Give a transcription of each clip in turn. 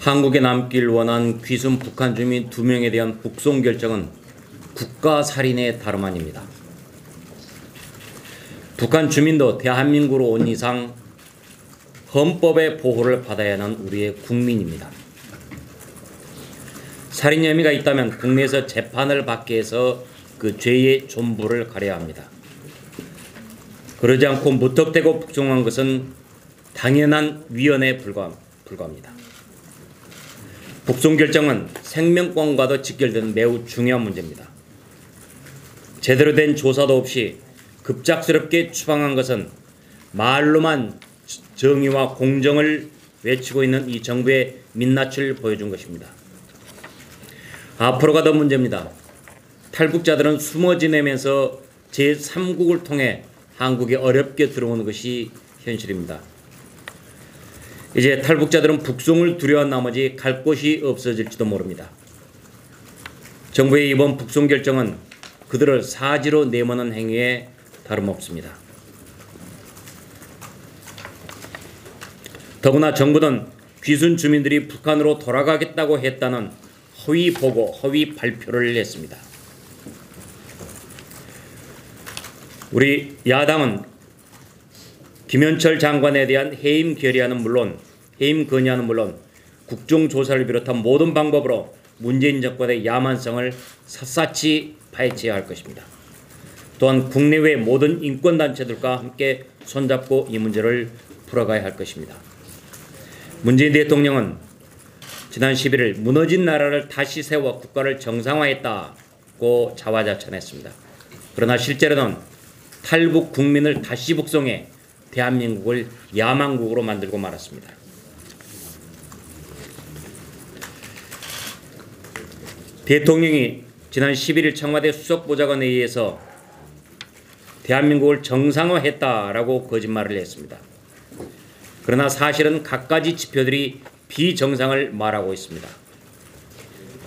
한국에 남길 원한 귀순 북한 주민 2명에 대한 북송 결정은 국가살인의 다름 아닙니다. 북한 주민도 대한민국으로 온 이상 헌법의 보호를 받아야 하는 우리의 국민입니다. 살인 혐의가 있다면 국내에서 재판을 받게 해서 그 죄의 존부를 가려야 합니다. 그러지 않고 무턱대고 북송한 것은 당연한 위헌에 불과합니다. 북송 결정은 생명권과도 직결되는 매우 중요한 문제입니다. 제대로 된 조사도 없이 급작스럽게 추방한 것은 말로만 정의와 공정을 외치고 있는 이 정부의 민낯을 보여준 것입니다. 앞으로가 더 문제입니다. 탈북자들은 숨어 지내면서 제3국을 통해 한국에 어렵게 들어오는 것이 현실입니다. 이제 탈북자들은 북송을 두려워한 나머지 갈 곳이 없어질지도 모릅니다. 정부의 이번 북송 결정은 그들을 사지로 내모는 행위에 다름없습니다. 더구나 정부는 귀순 주민들이 북한으로 돌아가겠다고 했다는 허위 보고, 허위 발표를 했습니다. 우리 야당은 김현철 장관에 대한 해임 건의안은 물론 국정조사를 비롯한 모든 방법으로 문재인 정권의 야만성을 샅샅이 파헤쳐야 할 것입니다. 또한 국내외 모든 인권단체들과 함께 손잡고 이 문제를 풀어가야 할 것입니다. 문재인 대통령은 지난 11일 무너진 나라를 다시 세워 국가를 정상화했다고 자화자찬했습니다. 그러나 실제로는 탈북 국민을 다시 북송해 대한민국을 야만국으로 만들고 말았습니다. 대통령이 지난 11일 청와대 수석보좌관에 의해서 대한민국을 정상화했다라고 거짓말을 했습니다. 그러나 사실은 갖가지 지표들이 비정상을 말하고 있습니다.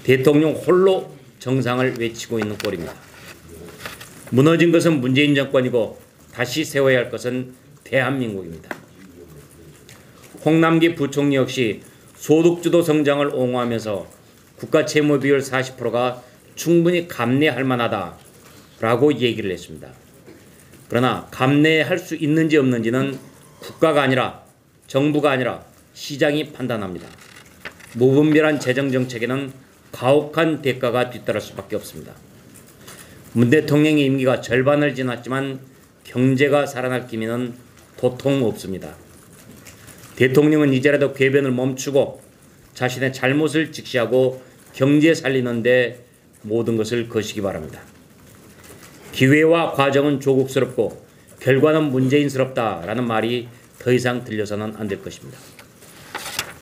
대통령 홀로 정상을 외치고 있는 꼴입니다. 무너진 것은 문재인 정권이고 다시 세워야 할 것은 대한민국입니다. 홍남기 부총리 역시 소득주도 성장을 옹호하면서 국가 채무 비율 40%가 충분히 감내할 만하다라고 얘기를 했습니다. 그러나 감내할 수 있는지 없는지는 국가가 아니라 정부가 아니라 시장이 판단합니다. 무분별한 재정정책에는 가혹한 대가가 뒤따를 수밖에 없습니다. 문 대통령의 임기가 절반을 지났지만 경제가 살아날 기미는 도통 없습니다. 대통령은 이제라도 궤변을 멈추고 자신의 잘못을 직시하고 경제 살리는 데 모든 것을 거시기 바랍니다. 기회와 과정은 조국스럽고 결과는 문재인스럽다라는 말이 더 이상 들려서는 안 될 것입니다.